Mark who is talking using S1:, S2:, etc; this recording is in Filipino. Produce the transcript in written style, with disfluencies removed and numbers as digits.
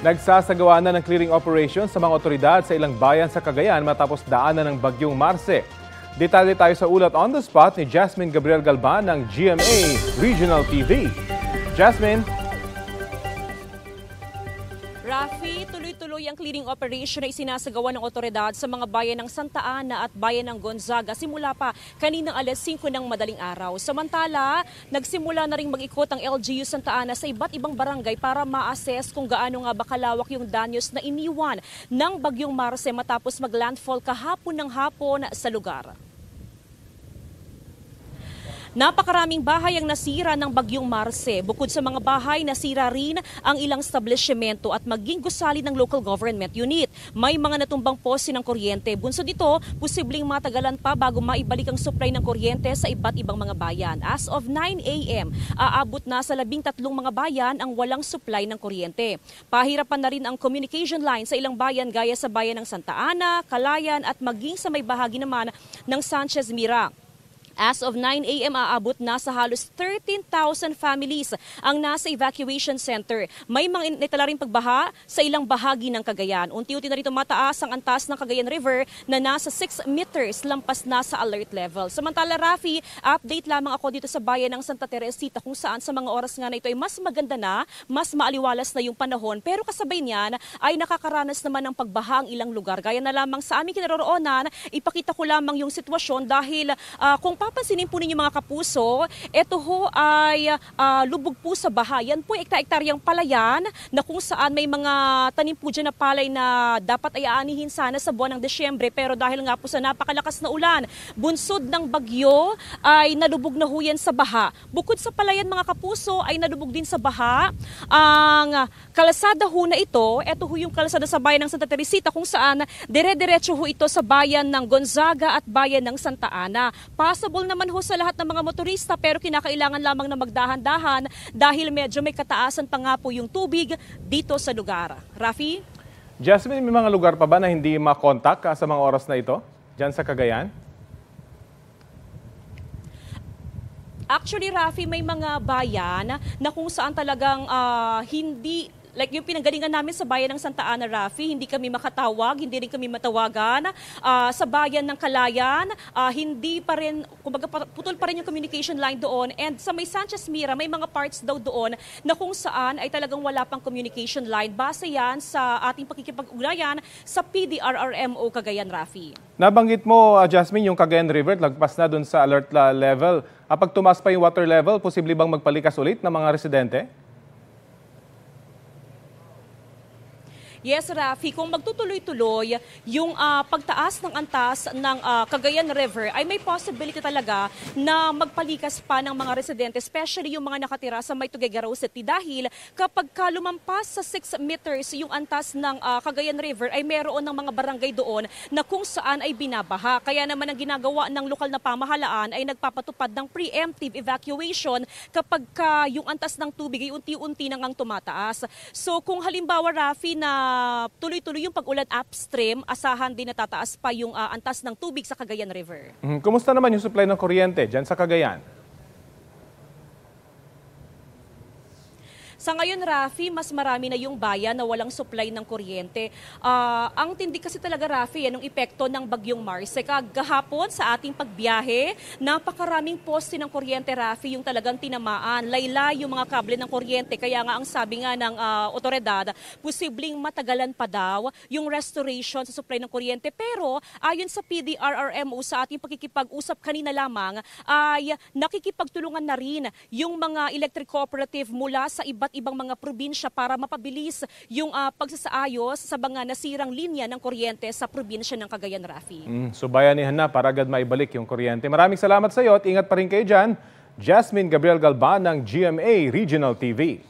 S1: Nagsasagawa na ng clearing operation sa mga otoridad sa ilang bayan sa Cagayan matapos daanan ng bagyong Marce. Detalye tayo sa ulat on the spot ni Jasmine Gabriel Galban ng GMA Regional TV. Jasmine.
S2: Rafi, tuloy-tuloy ang clearing operation na isinasagawa ng otoridad sa mga bayan ng Santa Ana at bayan ng Gonzaga simula pa kaninang alas 5 ng madaling araw. Samantala, nagsimula na rin mag-ikot ang LGU Santa Ana sa iba't ibang barangay para ma-assess kung gaano nga ba kalawak yung danyos na iniwan ng bagyong Marce matapos mag-landfall kahapon ng hapon sa lugar. Napakaraming bahay ang nasira ng bagyong Marce. Bukod sa mga bahay, nasira rin ang ilang establishmento at maging gusali ng local government unit. May mga natumbang poste ng kuryente. Bunsod ito, posibleng matagalan pa bago maibalik ang supply ng kuryente sa iba't ibang mga bayan. As of 9 a.m., aabot na sa 13 mga bayan ang walang supply ng kuryente. Pahirapan na rin ang communication line sa ilang bayan gaya sa bayan ng Santa Ana, Calayan at maging sa may bahagi naman ng Sanchez Mira. As of 9 a.m. aabot na sa halos 13,000 families ang nasa evacuation center. May mga nitala rin pagbaha sa ilang bahagi ng Cagayan. Unti-unti na rito mataas ang antas ng Cagayan River na nasa 6 meters lampas na sa alert level. Samantala, Rafi, update lamang ako dito sa bayan ng Santa Teresita kung saan sa mga oras nga na ito ay mas maganda na, mas maaliwalas na yung panahon. Pero kasabay niyan ay nakakaranas naman ng pagbaha ang ilang lugar. Gaya na lamang sa aming kinaroroonan, ipakita ko lamang yung sitwasyon dahil kung papansinin po ninyo mga kapuso, ito ho ay lubog po sa baha. Yan po ekta-ektaryang palayan na kung saan may mga tanim po dyan na palay na dapat ay aanihin sana sa buwan ng Desyembre. Pero dahil nga po sa napakalakas na ulan, bunsod ng bagyo ay nalubog na ho yan sa baha. Bukod sa palayan mga kapuso ay nalubog din sa baha ang kalsada ho na ito. Ito ho yung kalsada sa bayan ng Santa Teresita kung saan dire-diretso ho ito sa bayan ng Gonzaga at bayan ng Santa Ana. Possible naman ho sa lahat ng mga motorista pero kinakailangan lamang na magdahan-dahan dahil medyo may kataasan pa nga po yung tubig dito sa lugar. Rafi?
S1: Jasmine, may mga lugar pa ba na hindi makontak sa mga oras na ito dyan sa Cagayan?
S2: Actually, Rafi, may mga bayan na kung saan talagang hindi. Like yung pinanggalingan namin sa bayan ng Santa Ana, Rafi, hindi kami makatawag, hindi rin kami matawagan. Sa bayan ng Calayan, hindi pa rin, kumbaga putol pa rin yung communication line doon. And sa may Sanchez Mira, may mga parts daw doon na kung saan ay talagang wala pang communication line. Base yan sa ating pakikipag-ugnayan sa PDRRMO Cagayan, Rafi.
S1: Nabanggit mo, Jasmine, yung Cagayan River, lagpas na dun sa alert level. Pag tumaas pa yung water level, posible bang magpalikas ulit ng mga residente?
S2: Yes, Rafi, kung magtutuloy-tuloy yung pagtaas ng antas ng Cagayan River ay may possibility talaga na magpalikas pa ng mga residente, especially yung mga nakatira sa may Tuguegarao City dahil kapag lumampas sa 6 meters yung antas ng Cagayan River ay meron ng mga barangay doon na kung saan ay binabaha. Kaya naman ang ginagawa ng lokal na pamahalaan ay nagpapatupad ng preemptive evacuation kapag yung antas ng tubig ay unti-unti nang tumataas. So kung halimbawa, Rafi, na tuloy-tuloy yung pag-ulan upstream, asahan din na tataas pa yung antas ng tubig sa Cagayan River.
S1: Kumusta naman yung supply ng kuryente dyan sa Cagayan?
S2: Sa ngayon, Rafi, mas marami na yung bayan na walang supply ng kuryente. Ang tindi kasi talaga, Rafi, anong epekto ng bagyong Marce. Kagahapon sa ating pagbiyahe, napakaraming poste ng kuryente, Rafi, yung talagang tinamaan. Layla yung mga kable ng kuryente. Kaya nga ang sabi nga ng otoridad, posibleng matagalan pa daw yung restoration sa supply ng kuryente. Pero ayon sa PDRRMO, sa ating pakikipag-usap kanina lamang, ay nakikipagtulungan na rin yung mga electric cooperative mula sa iba't ibang mga probinsya para mapabilis yung pagsasaayos sa mga nasirang linya ng kuryente sa probinsya ng Cagayan, Rafi.
S1: So bayanihan na para agad maibalik yung kuryente. Maraming salamat sa iyo at ingat pa rin kayo dyan. Jasmine Gabriel Galban ng GMA Regional TV.